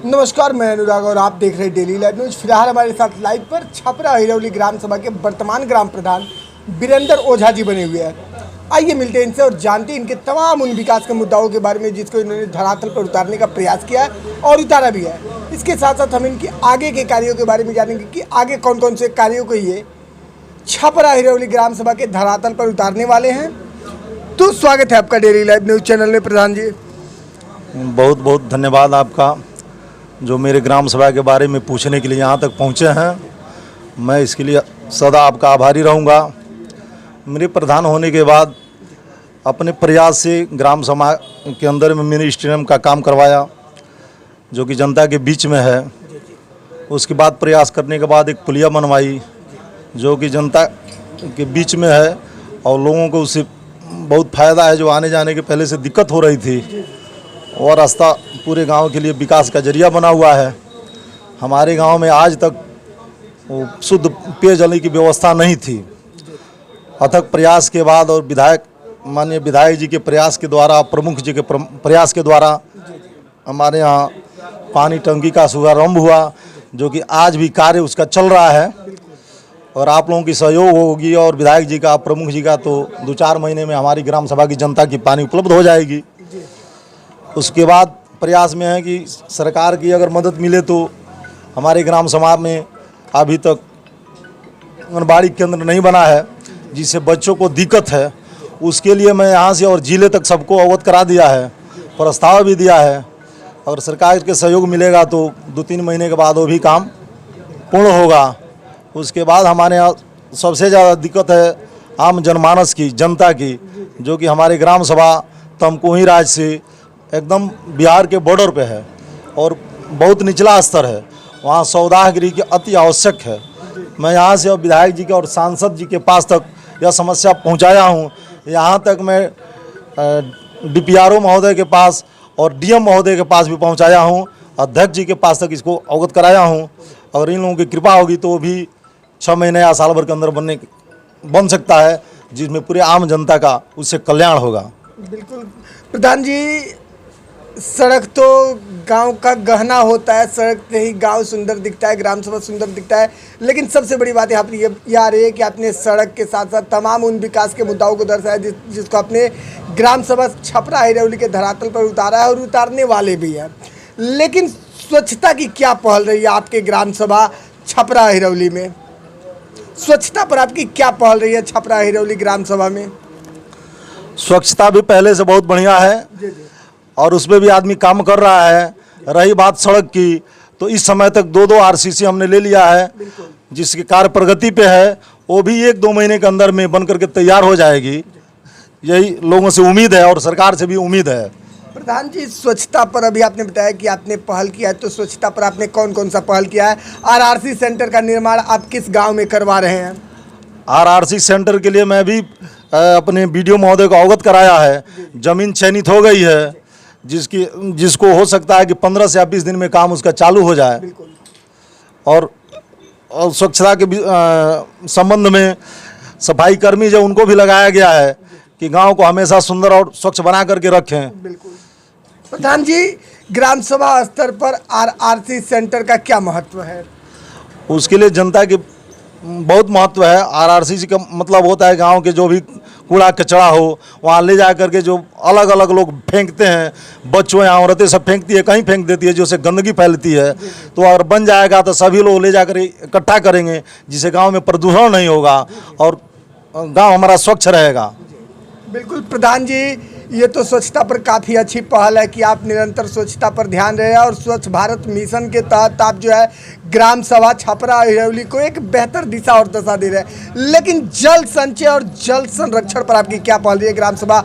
नमस्कार, मैं अनुराग और आप देख रहे हैं डेली लाइव न्यूज। फिलहाल हमारे साथ लाइव पर छपरा हिरौली ग्राम सभा के वर्तमान ग्राम प्रधान वीरेंद्र ओझा जी बने हुए हैं। आइए मिलते हैं इनसे और जानते हैं इनके तमाम उन विकास के मुद्दाओं के बारे में जिसको इन्होंने धरातल पर उतारने का प्रयास किया है और उतारा भी है। इसके साथ साथ हम इनके आगे के कार्यों के बारे में जानेंगे कि आगे कौन कौन से कार्यों को ये छपरा हिरौली ग्राम सभा के धरातल पर उतारने वाले हैं। तो स्वागत है आपका डेली लाइव न्यूज चैनल में प्रधान जी। बहुत बहुत धन्यवाद आपका जो मेरे ग्राम सभा के बारे में पूछने के लिए यहाँ तक पहुँचे हैं। मैं इसके लिए सदा आपका आभारी रहूँगा। मेरे प्रधान होने के बाद अपने प्रयास से ग्राम सभा के अंदर में मिनी स्टेडियम का काम करवाया जो कि जनता के बीच में है। उसके बाद प्रयास करने के बाद एक पुलिया बनवाई जो कि जनता के बीच में है और लोगों को उससे बहुत फ़ायदा है। जो आने जाने के पहले से दिक्कत हो रही थी और रास्ता पूरे गांव के लिए विकास का जरिया बना हुआ है। हमारे गांव में आज तक शुद्ध पेयजल की व्यवस्था नहीं थी। अथक प्रयास के बाद और माननीय विधायक जी के प्रयास के द्वारा, प्रमुख जी के प्रयास के द्वारा हमारे यहाँ पानी टंकी का शुभारंभ हुआ जो कि आज भी कार्य उसका चल रहा है और आप लोगों की सहयोग होगी और विधायक जी का, प्रमुख जी का, तो 2-4 महीने में हमारी ग्राम सभा की जनता की पानी उपलब्ध हो जाएगी। उसके बाद प्रयास में है कि सरकार की अगर मदद मिले तो हमारे ग्राम सभा में अभी तक आंगनबाड़ी केंद्र नहीं बना है जिससे बच्चों को दिक्कत है। उसके लिए मैं यहाँ से और जिले तक सबको अवगत करा दिया है, प्रस्ताव भी दिया है और सरकार के सहयोग मिलेगा तो 2-3 महीने के बाद वो भी काम पूर्ण होगा। उसके बाद हमारे यहाँ सबसे ज़्यादा दिक्कत है आम जनमानस की, जनता की, जो कि हमारे ग्राम सभा तमकुही राज्य से एकदम बिहार के बॉर्डर पे है और बहुत निचला स्तर है। वहाँ सौदागरी की अति आवश्यक है। मैं यहाँ से और विधायक जी के और सांसद जी के पास तक यह समस्या पहुँचाया हूँ। यहाँ तक मैं DPRO महोदय के पास और DM महोदय के पास भी पहुँचाया हूँ, अध्यक्ष जी के पास तक इसको अवगत कराया हूँ। अगर इन लोगों की कृपा होगी तो भी 6 महीने या साल भर के अंदर बन सकता है जिसमें पूरे आम जनता का उससे कल्याण होगा। बिल्कुल प्रधान जी, सड़क तो गांव का गहना होता है, सड़क से ही गांव सुंदर दिखता है, ग्राम सभा सुंदर दिखता है। लेकिन सबसे बड़ी बात यहाँ पर ये आ रही है कि आपने सड़क के साथ साथ तमाम उन विकास के मुद्दाओं को दर्शाया जिसको आपने ग्राम सभा छपरा हिरौली के धरातल पर उतारा है और उतारने वाले भी हैं। लेकिन स्वच्छता की क्या पहल रही है आपके ग्राम सभा छपरा हिरौली में? स्वच्छता पर आपकी क्या पहल रही है छपरा हिरौली ग्राम सभा में? स्वच्छता भी पहले से बहुत बढ़िया है और उसमें भी आदमी काम कर रहा है। रही बात सड़क की, तो इस समय तक 2 RCC हमने ले लिया है जिसकी कार्य प्रगति पे है। वो भी 1-2 महीने के अंदर में बन करके तैयार हो जाएगी। यही लोगों से उम्मीद है और सरकार से भी उम्मीद है। प्रधान जी, स्वच्छता पर अभी आपने बताया कि आपने पहल किया है, तो स्वच्छता पर आपने कौन कौन सा पहल किया है? RRC सेंटर का निर्माण आप किस गाँव में करवा रहे हैं? RRC सेंटर के लिए मैं भी अपने BDO महोदय को अवगत कराया है। ज़मीन चयनित हो गई है जिसको हो सकता है कि 15 से 20 दिन में काम उसका चालू हो जाए। और स्वच्छता के संबंध में सफाई कर्मी जो उनको भी लगाया गया है कि गांव को हमेशा सुंदर और स्वच्छ बना करके रखें। बिल्कुल प्रधान जी, ग्राम सभा स्तर पर RRC सेंटर का क्या महत्व है? उसके लिए जनता के बहुत महत्व है। RRC का मतलब होता है गांव के जो भी कूड़ा कचरा हो वहाँ ले जा करके जो अलग अलग लोग फेंकते हैं, बच्चों या औरतें सब फेंकती है, कहीं फेंक देती है जिससे गंदगी फैलती है। तो अगर बन जाएगा तो सभी लोग ले जाकर इकट्ठा करेंगे जिससे गांव में प्रदूषण नहीं होगा और गांव हमारा स्वच्छ रहेगा। बिल्कुल प्रधान जी, ये तो स्वच्छता पर काफ़ी अच्छी पहल है कि आप निरंतर स्वच्छता पर ध्यान रहे हैं और स्वच्छ भारत मिशन के तहत आप जो है ग्राम सभा छपरा हिरौली को एक बेहतर दिशा और दशा दे रहे हैं। लेकिन जल संचय और जल संरक्षण पर आपकी क्या पहल रही है ग्राम सभा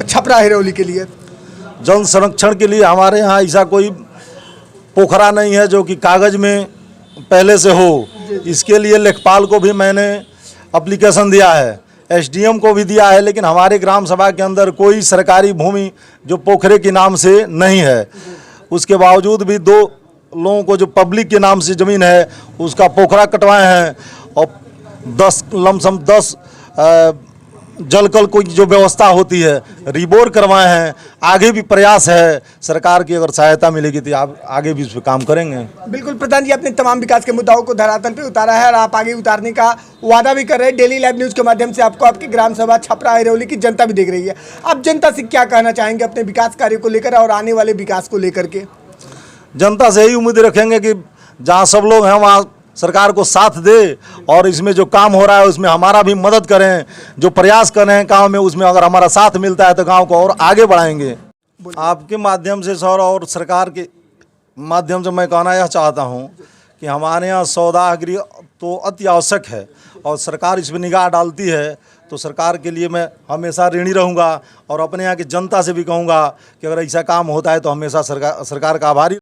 छपरा हिरौली के लिए? जल संरक्षण के लिए हमारे यहाँ ऐसा कोई पोखरा नहीं है जो कि कागज़ में पहले से हो। इसके लिए लेखपाल को भी मैंने एप्लीकेशन दिया है, SDM को भी दिया है, लेकिन हमारे ग्राम सभा के अंदर कोई सरकारी भूमि जो पोखरे के नाम से नहीं है। उसके बावजूद भी 2 लोगों को जो पब्लिक के नाम से ज़मीन है उसका पोखरा कटवाए हैं और 10 लमसम 10 जल कल की जो व्यवस्था होती है रिबोर करवाए हैं। आगे भी प्रयास है, सरकार की अगर सहायता मिलेगी तो आप आगे भी उस पर काम करेंगे। बिल्कुल प्रधान जी, आपने तमाम विकास के मुद्दाओं को धरातल पे उतारा है और आप आगे उतारने का वादा भी कर रहे हैं। डेली लाइव न्यूज़ के माध्यम से आपको आपकी ग्राम सभा छपरा हिरौली की जनता भी देख रही है। आप जनता से क्या कहना चाहेंगे अपने विकास कार्य को लेकर और आने वाले विकास को लेकर के? जनता से यही उम्मीद रखेंगे कि जहाँ सब लोग हैं वहाँ सरकार को साथ दे और इसमें जो काम हो रहा है उसमें हमारा भी मदद करें। जो प्रयास कर रहे हैं गाँव में उसमें अगर हमारा साथ मिलता है तो गाँव को और आगे बढ़ाएंगे। आपके माध्यम से सर और सरकार के माध्यम से मैं कहना यह चाहता हूँ कि हमारे यहाँ सौदागरी तो अति आवश्यक है और सरकार इस पर निगाह डालती है तो सरकार के लिए मैं हमेशा ऋणी रहूँगा और अपने यहाँ की जनता से भी कहूँगा कि अगर ऐसा काम होता है तो हमेशा सरकार का आभारी।